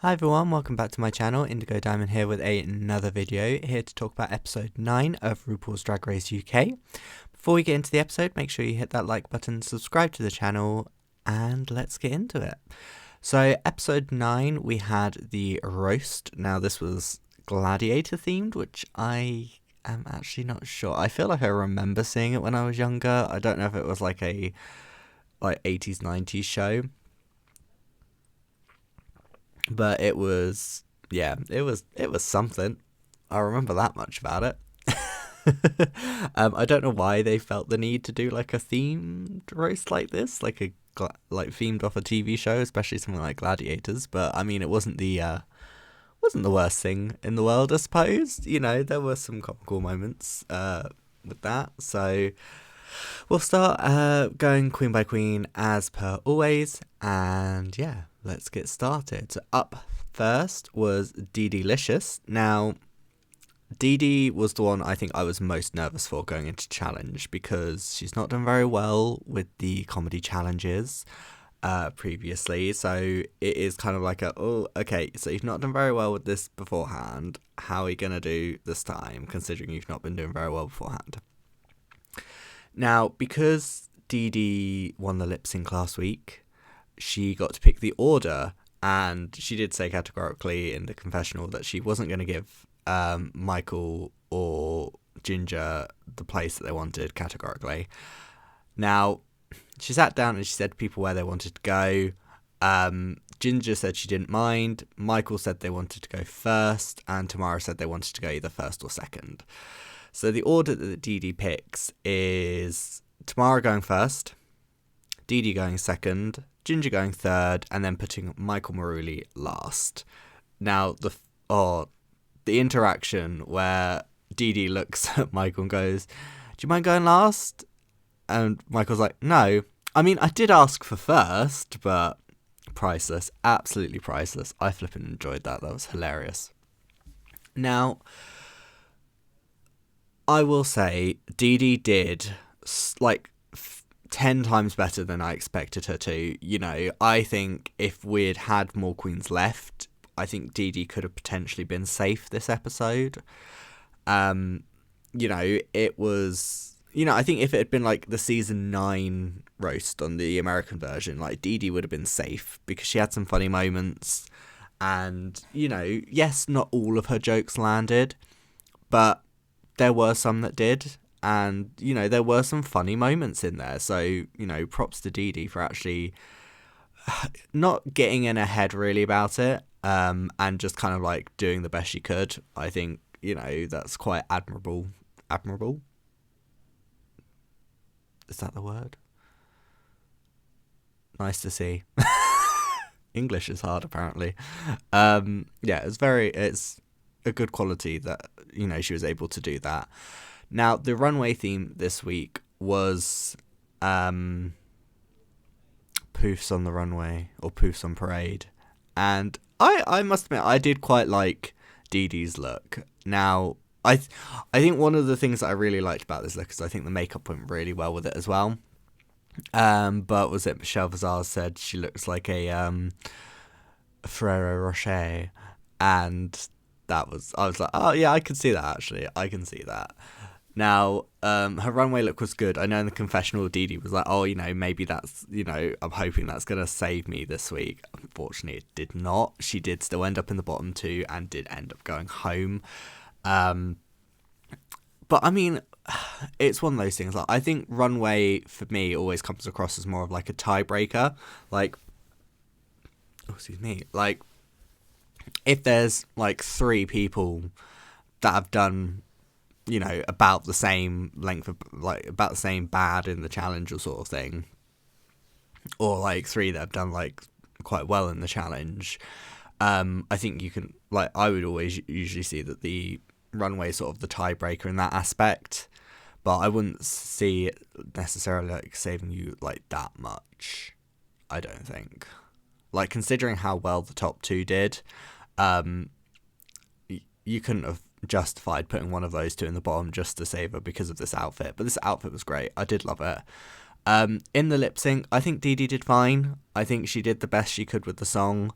Hi everyone, welcome back to my channel. Indigo Diamond here with another video, here to talk about episode 9 of RuPaul's Drag Race UK. Before we get into the episode, make sure you hit that like button, subscribe to the channel, and let's get into it. So episode 9, we had the roast. Now this was gladiator themed, which I am actually not sure. I feel like I remember seeing it when I was younger. I don't know if it was like a 80s 90s show. But it was something. I remember that much about it. I don't know why they felt the need to do like a themed roast like this, like themed off a TV show, especially something like Gladiators. But I mean, it wasn't the worst thing in the world, I suppose. You know, there were some comical moments with that. So we'll start going queen by queen as per always, and yeah, let's get started. So up first was DeDeLicious. Now, Dee was the one I think I was most nervous for going into challenge because she's not done very well with the comedy challenges previously. So it is kind of like okay, so you've not done very well with this beforehand. How are you going to do this time, considering you've not been doing very well beforehand? Now, because Dee won the lip sync last week, she got to pick the order, and she did say categorically in the confessional that she wasn't going to give Michael or Ginger the place that they wanted categorically. Now, she sat down and she said to people where they wanted to go. Ginger said she didn't mind. Michael said they wanted to go first, and Tomara said they wanted to go either first or second. So the order that Dee picks is Tomara going first, Dee going second, Ginger going third, and then putting Michael Marouli last. Now, the interaction where Dee looks at Michael and goes, "Do you mind going last?" And Michael's like, "No. I mean, I did ask for first, but priceless. Absolutely priceless. I flipping enjoyed that. That was hilarious." Now, I will say Dee did 10 times better than I expected her to. You know, I think if we'd had more queens left, I think Dee could have potentially been safe this episode. You know, it was, I think if it had been like the season 9 roast on the American version, like Dee would have been safe because she had some funny moments. And, yes, not all of her jokes landed, but there were some that did, and there were some funny moments in there. So props to Dee for actually not getting in her head really about it, and just kind of like doing the best she could. I think that's quite admirable. Is that the word? Nice to see. English is hard apparently. Yeah, it's a good quality that she was able to do that. Now, the runway theme this week was poofs on the runway, or poofs on parade, and I must admit I did quite like Dee's look. Now, I think one of the things that I really liked about this look is I think the makeup went really well with it as well. But was it Michelle Visage said she looks like a Ferrero Rocher, and I was like, oh yeah, I can see that actually. I can see that. Now, her runway look was good. I know in the confessional, Dee was like, oh, maybe that's, I'm hoping that's going to save me this week. Unfortunately, it did not. She did still end up in the bottom 2 and did end up going home. But I mean, it's one of those things. Like, I think runway for me always comes across as more of like a tiebreaker. Like, oh, excuse me. Like, if there's like 3 people that have done, about the same length of, like, about the same bad in the challenge or sort of thing, or like 3 that have done like quite well in the challenge, I think you can, like, I would always usually see that the runway is sort of the tiebreaker in that aspect, but I wouldn't see it necessarily like saving you like that much. I don't think, like, considering how well the top 2 did, you couldn't have justified putting one of those 2 in the bottom just to save her because of this outfit. But this outfit was great. I did love it. In the lip sync, I think Dee did fine. I think she did the best she could with the song.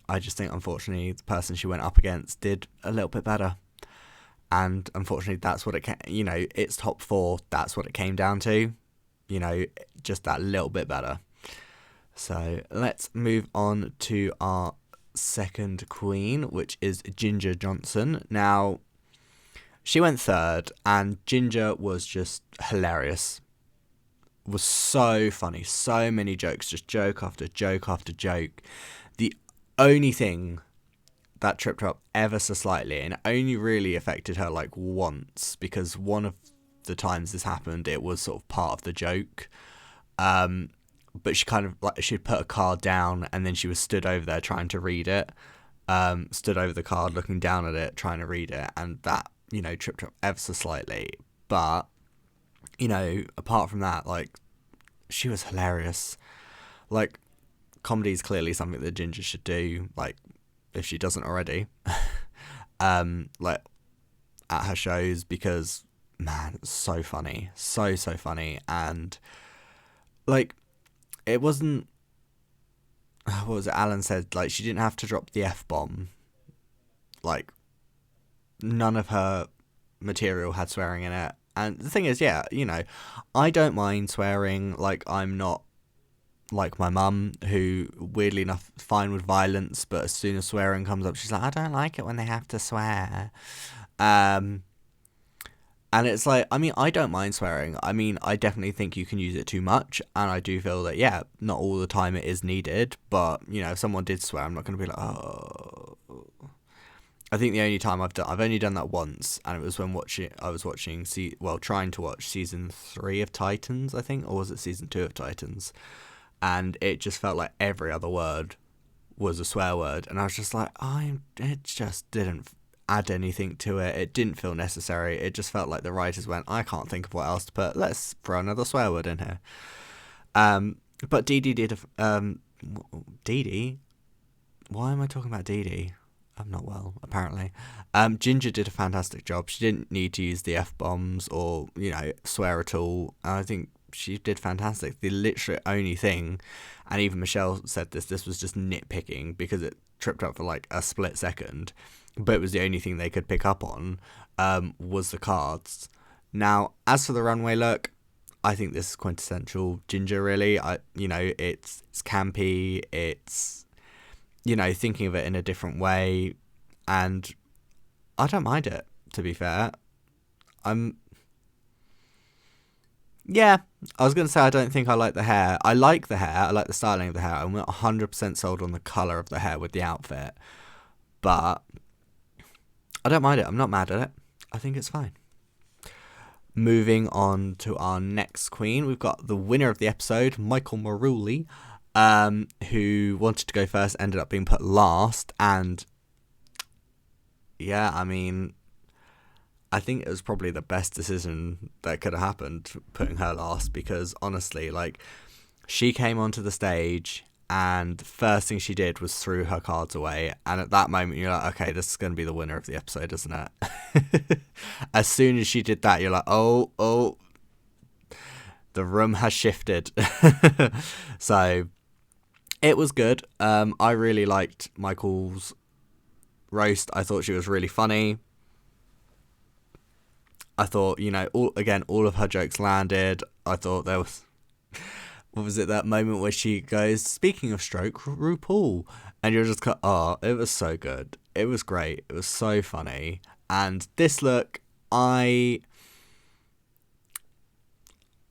I just think, unfortunately, the person she went up against did a little bit better. And unfortunately, that's what it's top 4. That's what it came down to. Just that little bit better. So let's move on to our second queen, which is Ginger Johnson. Now, she went third, and Ginger was just hilarious. Was so funny. So many jokes, just joke after joke after joke. The only thing that tripped her up ever so slightly, and it only really affected her like once, because one of the times this happened, it was sort of part of the joke. But she kind of like, she'd put a card down and then she was stood over there trying to read it. Stood over the card looking down at it, trying to read it, and that, tripped her up ever so slightly. But, apart from that, like, she was hilarious. Like, comedy is clearly something that Ginger should do, like, if she doesn't already. Like, at her shows, because, man, it's so funny. So funny. And, like, it wasn't, what was it, Alan said, like, she didn't have to drop the F-bomb. Like, none of her material had swearing in it. And the thing is, yeah, I don't mind swearing. Like, I'm not like my mum, who, weirdly enough, fine with violence, but as soon as swearing comes up, she's like, I don't like it when they have to swear. And it's like, I mean, I don't mind swearing. I mean, I definitely think you can use it too much. And I do feel that, yeah, not all the time it is needed. But, if someone did swear, I'm not going to be like, oh. I think the only time I've only done that once. And it was when trying to watch season 3 of Titans, I think. Or was it season 2 of Titans? And it just felt like every other word was a swear word. And I was just like, it just didn't add anything to it. It didn't feel necessary. It just felt like the writers went, I can't think of what else to put. Let's throw another swear word in here. But Dee Dee did Dee Dee? Why am I talking about Dee Dee? I'm not well, apparently. Ginger did a fantastic job. She didn't need to use the F-bombs or, swear at all. I think she did fantastic. The literally only thing, and even Michelle said this was just nitpicking because it tripped up for like a split second, but it was the only thing they could pick up on, was the cards. Now, as for the runway look, I think this is quintessential Ginger, really. It's campy, it's, thinking of it in a different way, and I don't mind it, to be fair. Yeah, I was going to say I don't think I like the hair. I like the hair. I like the styling of the hair. I'm not 100% sold on the colour of the hair with the outfit. But I don't mind it. I'm not mad at it. I think it's fine. Moving on to our next queen. We've got the winner of the episode, Michael Marouli, who wanted to go first, ended up being put last. And yeah, I mean, I think it was probably the best decision that could have happened, putting her last, because honestly, like, she came onto the stage and the first thing she did was threw her cards away. And at that moment, you're like, okay, this is going to be the winner of the episode, isn't it? As soon as she did that, you're like, oh, the room has shifted. So it was good. I really liked Michael's roast. I thought she was really funny. I thought, all of her jokes landed. I thought there was, what was it, that moment where she goes, speaking of stroke, RuPaul. And you're just, it was so good. It was great. It was so funny. And this look, I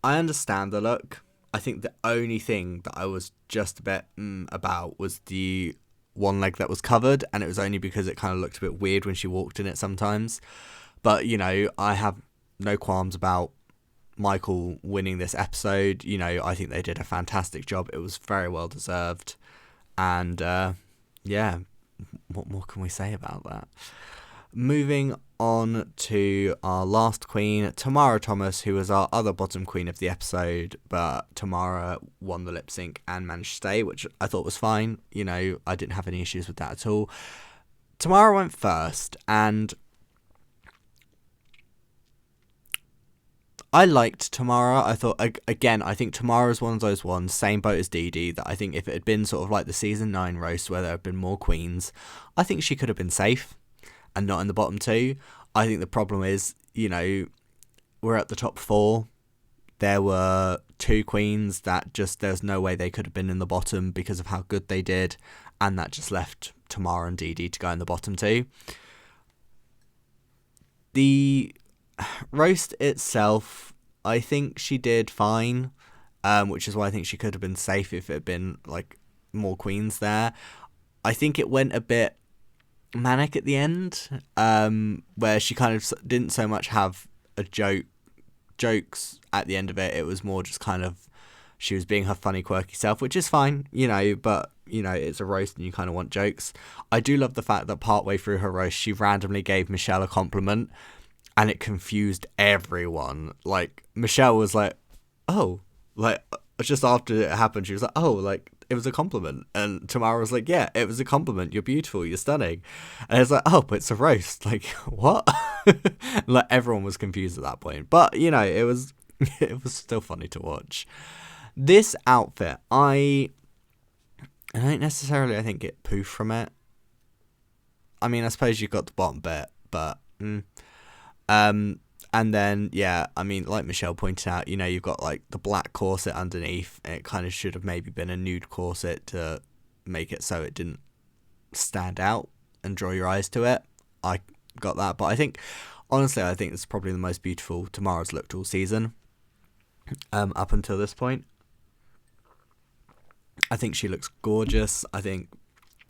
understand the look. I think the only thing that I was just a bit about was the one leg that was covered. And it was only because it kind of looked a bit weird when she walked in it sometimes. But, I have no qualms about Michael winning this episode. I think they did a fantastic job. It was very well deserved. And, yeah, what more can we say about that? Moving on to our last queen, Tomara Thomas, who was our other bottom queen of the episode. But Tomara won the lip sync and managed to stay, which I thought was fine. I didn't have any issues with that at all. Tomara went first, and I liked Tomara. I thought, again, I think Tamara's one of those ones, same boat as DeDe, that I think if it had been sort of like the season 9 roast where there had been more queens, I think she could have been safe and not in the bottom 2. I think the problem is, we're at the top 4. There were 2 queens that just, there's no way they could have been in the bottom because of how good they did, and that just left Tomara and DeDe to go in the bottom 2. The roast itself, I think she did fine, which is why I think she could have been safe if it had been like more queens there. I think it went a bit manic at the end, where she kind of didn't so much have a jokes at the end of it. It was more just kind of, she was being her funny, quirky self, which is fine, but it's a roast and you kind of want jokes. I do love the fact that partway through her roast, she randomly gave Michelle a compliment, and it confused everyone. Like, Michelle was like, oh, like, just after it happened, she was like, oh, like, it was a compliment. And Tamara was like, yeah, it was a compliment. You're beautiful. You're stunning. And it's like, oh, but it's a roast. Like, what? Like, everyone was confused at that point. But, it was still funny to watch. This outfit, I don't necessarily, I think, get poof from it. I mean, I suppose you've got the bottom bit, but... and then, like Michelle pointed out, you've got like the black corset underneath. It kind of should have maybe been a nude corset to make it so it didn't stand out and draw your eyes to it. I got that, but I think it's probably the most beautiful Tamara's looked all season, up until this point. I think she looks gorgeous. I think,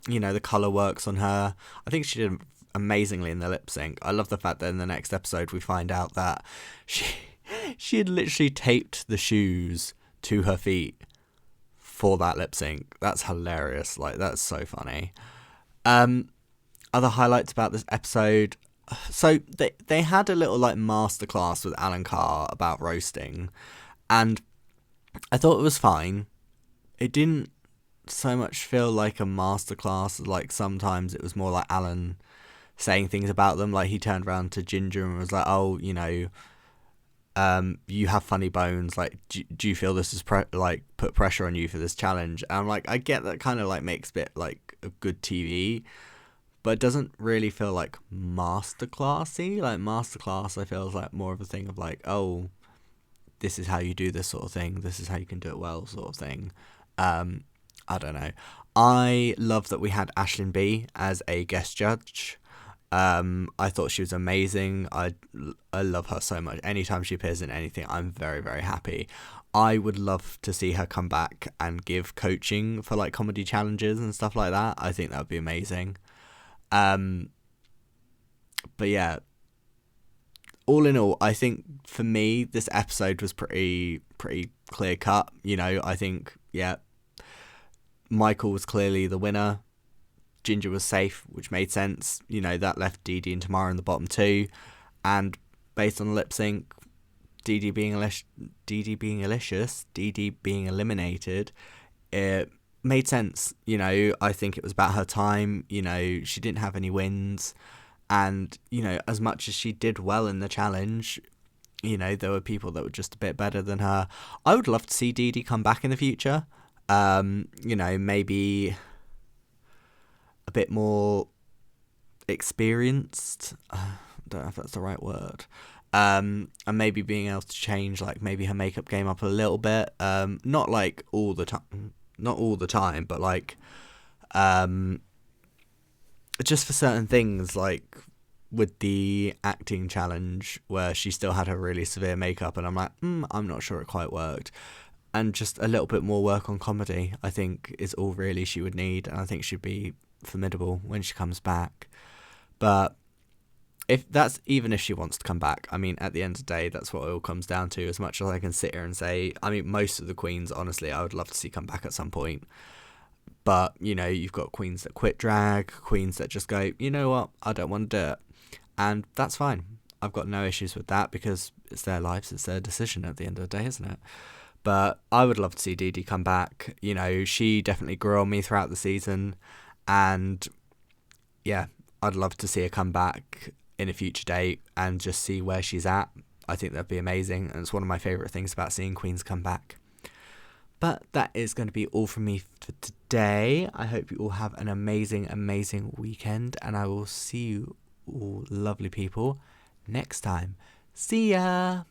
the colour works on her. I think she did amazingly in the lip sync. I love the fact that in the next episode we find out that she had literally taped the shoes to her feet for that lip sync. That's hilarious. Like, that's so funny. Other highlights about this episode. So they had a little like masterclass with Alan Carr about roasting, and I thought it was fine. It didn't so much feel like a masterclass. Like, sometimes it was more like Alan saying things about them. Like, he turned around to Ginger and was like, oh, you have funny bones. Like, do you feel this is put pressure on you for this challenge? And I'm like, I get that kind of like makes it like a good TV, but it doesn't really feel like masterclassy. Like, masterclass, I feel is like more of a thing of like, oh, this is how you do this sort of thing. This is how you can do it well, sort of thing. I don't know. I love that we had Aisling B as a guest judge. I thought she was amazing. I love her so much. Anytime she appears in anything, I'm very, very happy. I would love to see her come back and give coaching for like comedy challenges and stuff like that. I think that would be amazing. But yeah, all in all, I think for me this episode was pretty clear cut. I think, yeah, Michael was clearly the winner. Ginger was safe, which made sense. That left DeDe and Tamara in the bottom 2. And based on the lip sync, DeDe being eliminated, it made sense. I think it was about her time. She didn't have any wins. And, as much as she did well in the challenge, there were people that were just a bit better than her. I would love to see DeDe come back in the future. Maybe a bit more experienced. I don't know if that's the right word. And maybe being able to change, like, maybe her makeup game up a little bit. Not like all the time, but like, just for certain things, like with the acting challenge where she still had her really severe makeup, and I'm like, I'm not sure it quite worked. And just a little bit more work on comedy, I think, is all really she would need, and I think she'd be formidable when she comes back. But even if she wants to come back, I mean, at the end of the day, that's what it all comes down to. As much as I can sit here and say, I mean, most of the queens, honestly, I would love to see come back at some point. But, you've got queens that quit drag, queens that just go, you know what, I don't want to do it. And that's fine. I've got no issues with that, because it's their lives, it's their decision at the end of the day, isn't it? But I would love to see DeDe come back. She definitely grew on me throughout the season. And, yeah, I'd love to see her come back in a future date and just see where she's at. I think that'd be amazing, and it's one of my favourite things about seeing queens come back. But that is going to be all from me for today. I hope you all have an amazing, amazing weekend, and I will see you all lovely people next time. See ya!